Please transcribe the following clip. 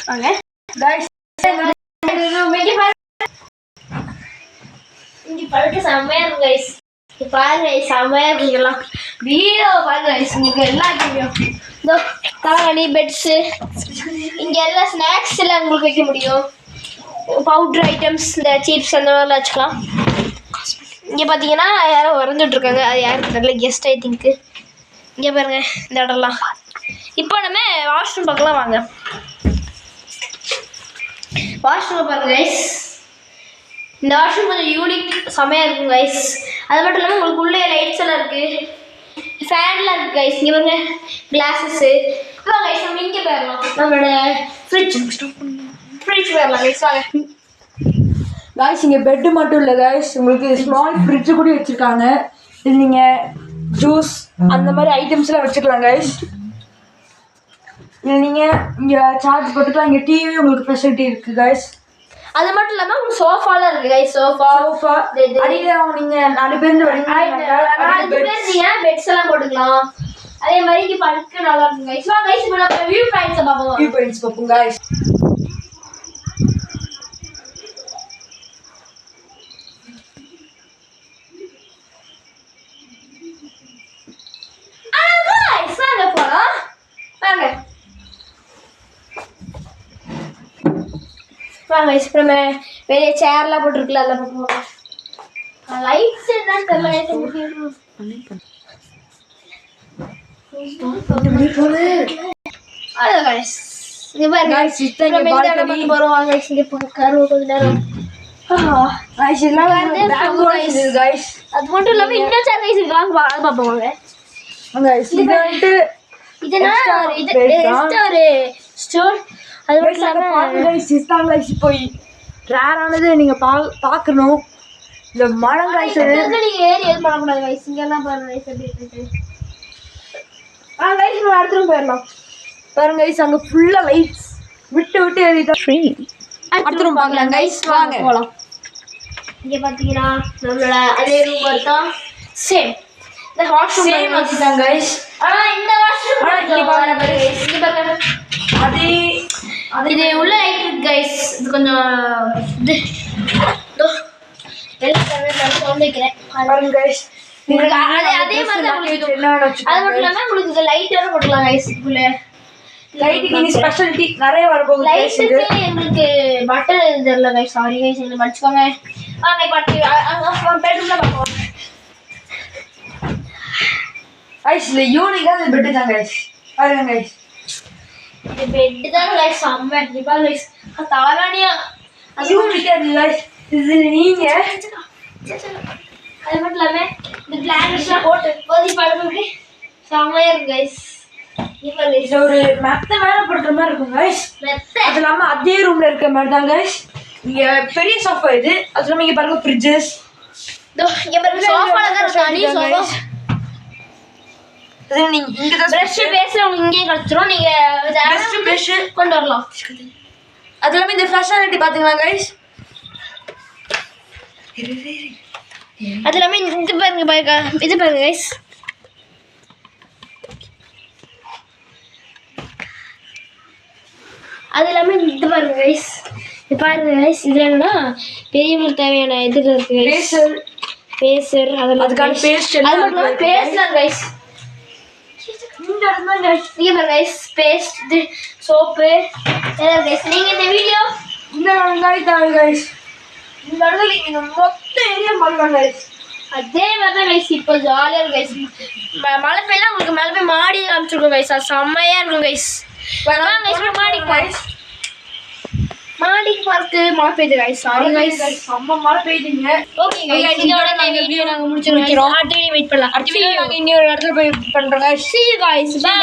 வாங்க गाइस இங்க படுக்க செமையா இருக்கு गाइस. பாருங்க செமையா இருக்குலாம். வீடியோ பாருங்க गाइस. நீங்க எல்லாம் தெரியும். இதோ தலகாணி பெட்ஸ் இங்க எல்லா ஸ்நாக்ஸ் எல்லாம் உங்களுக்கு வைக்க முடியும். பவுடர் ஐட்டம்ஸ் இந்த சிப்ஸ் அந்த மாதிரிலாம் வச்சுக்கலாம். இங்கே பார்த்தீங்கன்னா யாரோ வரைஞ்சிட்டு இருக்காங்க. அது யாருக்கு தெரியல, கெஸ்ட் ஐ திங்க். இங்கே பாருங்க இந்த இடம்லாம். இப்போ நம்ம வாஷ்ரூம் பார்க்கலாம் வாங்க. வாஷ்ரூம் பாருங்க கைஸ். இந்த வாஷ்ரூம் கொஞ்சம் யூனிக் செமையாக இருக்கும் கைஸ். அது மட்டும் இல்லாமல் உங்களுக்கு உள்ளே லைட்ஸ் எல்லாம் இருக்குது, ஃபேன்லாம் இருக்குது கைஸ். இங்கே பாருங்க கிளாஸஸ்ஸு. வாங்க கைஸ் நம்ம இங்கே போயிடலாம். நம்மளோட ஃப்ரிட்ஜ் போயிடலாம் கைஸ் வாங்க. गाइस இங்கே பெட் மட்டும் இல்லை गाइस, உங்களுக்கு ஸ்மால் ஃப்ரிட்ஜ் கூட வச்சுருக்காங்க. இது நீங்கள் ஜூஸ் அந்த மாதிரி ஐட்டம்ஸ்லாம் வச்சுக்கலாம் गाइस. இது நீங்கள் இங்கே சார்ஜ் போட்டுக்கலாம். இங்கே டிவி உங்களுக்கு ஃபெசிலிட்டி இருக்குது गाइस. அது மட்டும் இல்லாமல் உங்களுக்கு சோஃபாலாம் இருக்குது गाइस. சோஃபா அடியில் நீங்கள் 4 பேர் வரீங்க, 4 பேர் நீங்கள் பெட்ஸ் எல்லாம் போட்டுக்கலாம். அதே மாதிரி இங்கே படுக்க நல்லா இருக்கும் गाइस. வாங்க गाइस இப்போ நம்ம வியூ பாயிண்ட்ஸை பார்ப்போம். வியூ பாயிண்ட்ஸ் பார்ப்போம் गाइस. வாங்க இப்போ நம்ம வெளியே சேர்லாம் போட்டுருக்கல அதில் பார்ப்போம். லைட்ஸ் என்னன்னு தெரியல. அதான் गाइस இங்கே பாருங்க गाइस. நம்ம இந்த இடம் பார்க்க போகிறோம். வாங்க गाइस இங்கே உட்காருவோம் கொஞ்ச நேரம். गाइस எல்லாம் வந்து गाइस. அது மட்டும் இல்லாமல் இன்னும் சேர் गाइस இருக்கு. வாங்க அதை பார்ப்போம் வாங்க गाइस. இது வந்து இதனா ஒரு ஸ்டோர். அது மட்டும் இல்லாமல் गाइस இஸ்தான் गाइस போய் ரேரானது நீங்கள் பார்க்கணும். இந்த மரம் गाइस நீங்கள் ஏறி எதுவும் பண்ணக்கூடாது गाइस. இங்கெல்லாம் பாருங்க गाइस எப்படி இருக்கு. வாங்க गाइस நம்ம அடுத்த ரூம் போயிடலாம். பாருங்க गाइस அங்கே ஃபுல்லாக லைட்ஸ் விட்டு எரியுது. அடுத்த ரூம் பார்க்கலாம் गाइस வாங்க போகலாம். இங்கே பார்த்தீங்கன்னா நம்மளோட அதே ரூம் வருதான் சேம். இந்த வாஷ்ரூம் சேம் வச்சுதான் गाइस. ஆனால் இந்த வாஷ்ரூம் இங்கே பாருங்க இது உள்ள லைட் இருக்கு गाइस. இது கொஞ்சம் இது பாருங்க गाइस. அதே மாதிரி தான் உங்களுக்கு. அது மட்டும் இல்லாமல் உங்களுக்கு இது லைட் வேறு போட்டுக்கலாம் गाइस. இதுக்குள்ளே லைட்டுக்கு இனி ஸ்பெஷாலிட்டி நிறைய வரப்போகுது. லைட்டுக்கு எங்களுக்கு பட்டன் தெரியல गाइस. சாரி गाइस எங்களை மன்னிச்சுக்கோங்க. வாங்க இப்போ பெட்ரூம்ல பார்ப்போம் गाइस. இந்த யூனிக்காக பெட்டு தான் गाइस. பாருங்க गाइस இது பெட் தான் गाइस. செம்ம கண்டிப்பா गाइस. தலகாணியா யூனிக்கா இருக்கு गाइस. இது நீங்க அது மட்டும் இல்லாமல் இந்த பிளாங்கெட்ஸ்லாம் போட்டு போதி படுக்க செம்மையா இருக்கு गाइस. இப்போ இது ஒரு மெத்த மேலே போடுற மாதிரி இருக்கும் गाइस. அது இல்லாமல் அதே ரூமில் இருக்க மாதிரி தான் गाइस. இங்கே பெரிய சோஃபா இது. அது இல்லாமல் இங்கே பாருங்க ஃப்ரிட்ஜஸ். இங்கே பாருங்க சோஃபால தான் இருக்கு. அடி சோஃபா இது நீங்கள் இங்கே தான் ப்ரஷ் பேஸ்ட் உங்களுக்கு இங்கேயே கிடச்சிரும். நீங்கள் ப்ரஷ் கொண்டு வரலாம். அது இல்லாமல் இந்த ஃபெசிலிட்டி பார்த்தீங்களா गाइस. அது இல்லாமல் இது பாருங்க இது பாருங்க गाइस. அது இல்லாமல் இது பாருங்க गाइस. இது பாருங்க गाइस. இது என்னன்னா பெரியவங்களுக்கு தேவையான இது இருக்கு गाइस. பேசர் அதெல்லாம் அதுக்கான பேஸ்ட் அது மட்டும் இல்லாமல் பேஸ்ட் गाइस. இங்கே பாருங்க गाइस பேஸ்ட் இது சோப்பு எல்லாம் गाइस. நீங்கள் இந்த வீடியோ இந்த வெங்காயம் தான் गाइस. இந்த இடத்துல நீங்கள் மொத்த ஏரியா பண்ணலாம் गाइस. அதே மாதிரி தான் गाइस. இப்போ ஜாலியாக இருக்கும் गाइस. மழை பெய்யலாம் உங்களுக்கு மேலே போய் மாடி காமிச்சிருக்கோம் गाइस. அது செம்மையாக இருக்கும் गाइस. மாடிக்கு பார்த்து மழை பெய்யுது गाइस. Sorry guys. செம்ம மழை பெய்யுதுங்க. ஓகே गाइस இதோட இந்த வீடியோ நாங்கள் முடிச்சிடுறோம். அடுத்த வீடியோ வெயிட் பண்ணலாம். அடுத்த வீடியோ நாங்கள் இன்னொரு இடத்துல போய் பண்ணுறோம் guys. See you guys. Bye.